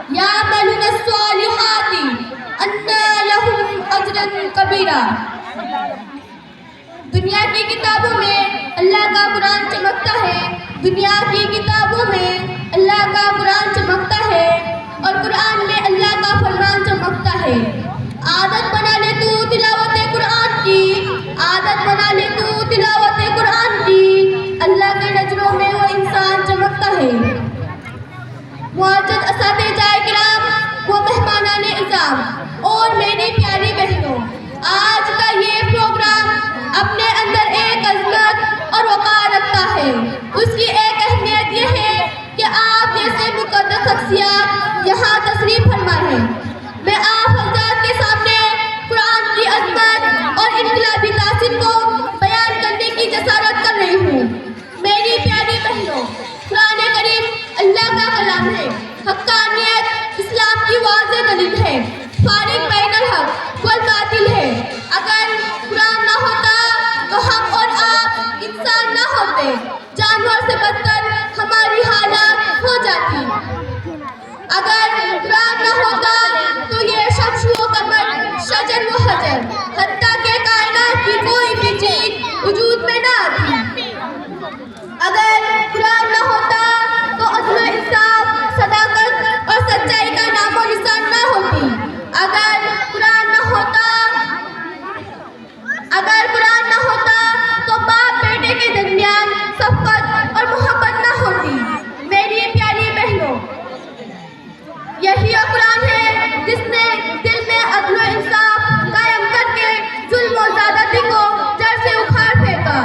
يعملون الصالحات أن لهم أجرا كبيرا۔ دنیا کی کتابوں میں اللہ کا قرآن چمکتا ہے، دنیا کی کتابوں میں اللہ کا قرآن چمکتا ہے، اور قرآن میں اللہ کا فرمان چمکتا ہے۔ عادت بنا لے تو تلاوت قرآن کی، عادت بنا لے تو تلاوت قرآن کی، اللہ کے نظروں میں وہ انسان چمکتا ہے۔ معزز اساتذہ کرام و مہمانان اعزام اور میری پیاری بہنوں، آج کا یہ پروگرام اپنے اندر ایک عظمت اور وقار رکھتا ہے۔ اس کی ایک اہمیت یہ ہے کہ آپ جیسے مقدس شخصیات یہاں تشریف فرما ہیں۔ میں آپ حضرات کے سامنے قرآن کی عظمت اور انقلابی تاثیر کو بیان کرنے کی جسارت کر رہی ہوں۔ میری پیاری بہنوں، قرآن کریم اللہ کا کلام ہے، حقانیت اسلام کی واضح دلیل ہے، فارق بین الحق والباطل ہے۔ اگر قرآن نہ ہوتا تو ہم اور آپ انسان نہ ہوتے، جانور سے بدتر ہماری حالات ہو جاتی۔ اگر قرآن نہ ہوتا تو یہ شمس و قمر، شجر و حجر، حتیٰ کہ کائنات کی کوئی بھی چیز وجود میں نہ آتی۔ اگر قرآن نہ ہوتا تو عدل و انصاف، صداقت اور سچائی کا نام و نشان نہ ہوتی۔ اگر قرآن نہ ہوتا تو باپ بیٹے کے درمیان شفقت اور محبت نہ ہوتی۔ میری پیاری بہنوں، یہی قرآن ہے جس نے دل میں عدل و انصاف قائم کر کے ظلم و زیادتی کو جڑ سے اکھاڑ پھینکا۔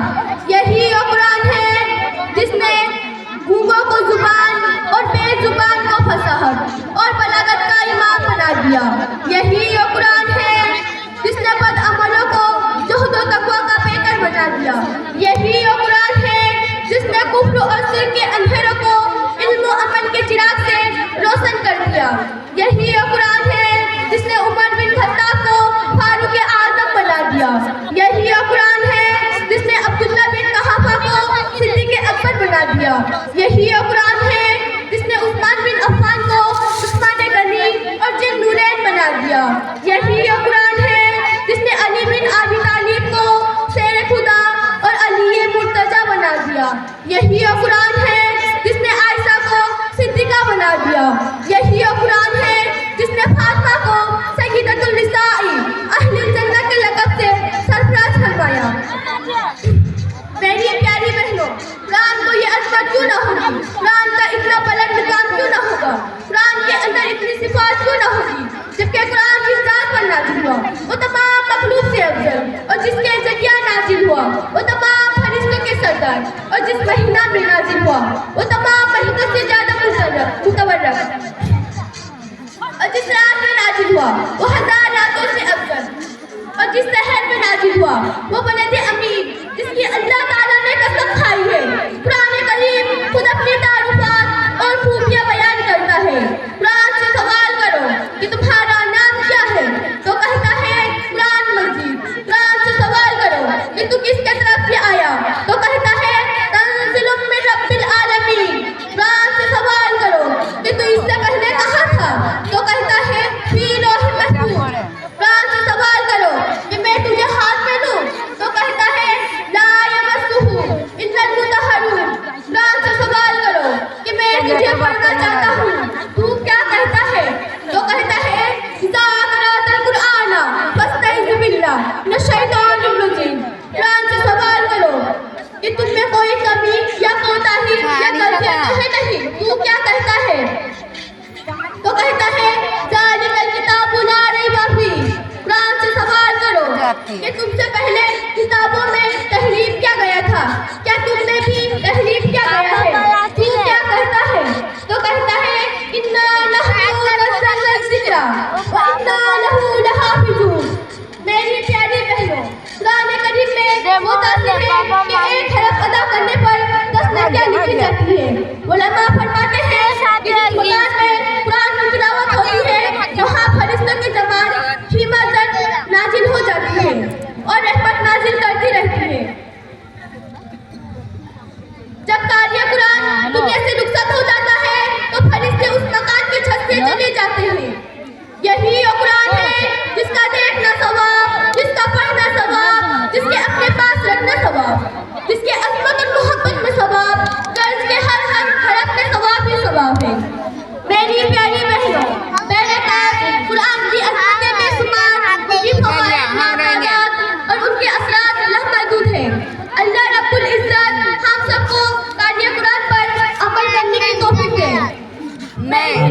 یہی قرآن ہے جس نے گونگوں کو زبان اور بے زبان کو فصاحت اور بلاغت کا امام بنا دیا۔ یہی قرآن ہے جس نے بد عملوں کو زہد و تقویٰ کا پیکر بنا دیا۔ یہی قرآن ہے جس نے کفر اور شرک کے اندھیروں کو علم و عمل کے چراغ سے روشن کر دیا۔ یہی قرآن ہے جس نے عمر بن خطاب کو فاروق اعظم بنا دیا۔ یہی قرآن ہے جس نے عبداللہ بن قحافہ کو صدیق اکبر بنا دیا۔ یہی قرآن ہے جس نے عثمان بن عفان کو عثمان غنی اور ذی النورین بنا دیا۔ یہی قرآن ہے جس نے علی بن ابی طالب کو شیر خدا اور علی مرتضیٰ بنا دیا۔ یہی قرآن ہے جس نے عائشہ کو صدیقہ بنا دیا۔ یہی قرآن ہے جس نے فاطمہ کو سیدۃ النساء اہل الجنہ کے لقب سے سرفراز فرمایا۔ میری پیاری بہنوں، قرآن کو یہ عظمت کیوں نہ ہوگی؟ قرآن کا اتنا بلند مقام کیوں نہ ہوگا؟ قرآن کے اندر اتنی صفات کیوں نہ ہوگی؟ جبکہ قرآن جس ذات پر نازل ہوا وہ تمام مخلوق سے افضل، اور جس کے ذریعہ نازل ہوا وہ تمام فرشتوں کے سردار، اور جس مہینہ میں نازل ہوا وہ تمام مہینوں سے زیادہ متورک، اور جس رات میں نازل ہوا وہ 1000 راتوں سے افضل، اور جس شہر میں نازل ہوا وہ بلد امین جس کی اللہ تعالیٰ نے قسم کھائی ہے۔ قرآن کریم خود اپنی تعارفات اور خوبیاں بیان کرتا ہے۔ قرآن سے سوال کرو کہ تمہارا نام کیا ہے تو کہتا ہے قرآن مجید۔ قرآن سے سوال کرو کہ تو کس کے طرف سے آیا تو کہتا ہے تنزل من رب العالمین۔ قرآن سے سوال کرو کہ تو اس سے پہلے کہاں تھا تو کہتا ہے فی لوح محفوظ۔ قرآن سے سوال کرو کہ میں تجھے ہاتھ میں دوں تو کہتا ہے لا یمسہ الا المطہرون۔ قرآن سے سوال کرو کہ میں تجھے پڑھنا چاہتا ہوں تو کیا کہتا ہے تو کہتا ہے اذا قرأت القرآن فاستعذ باللہ من الشیطان الرجیم۔ قرآن سے سوال کرو کہ تم میں کوئی کمی یا کوتاہی یا غلطیاں تو ہے نہیں تو کیا کہتا ہے تو کہتا ہے ذالک الکتاب لا ریب فیہ۔ قرآن سے سوال کرو کہ تم سے پہلے کتابوں میں تحریف کیا گیا تھا، کیا تم نے بھی تحریف کیا گیا ہے تو کیا کہتا ہے تو کہتا ہے انا نحن نزلنا الذکر وانا لہ لحافظون۔ میری پیاری بہنوں، قرآن کریم میں وہ تاثیر ہے کہ ایک حرف ادا کرنے پر 10 نیکیاں لکھی جاتی ہے۔ علماء فرماتے ہیں کہ جس مکان میں قرآن کی تلاوت ہوتی ہے وہاں فرشتوں کی جماعت فی مزد نازل ہو جاتی ہے اور رحمت نازل کرتی رہتی ہے۔ جب میں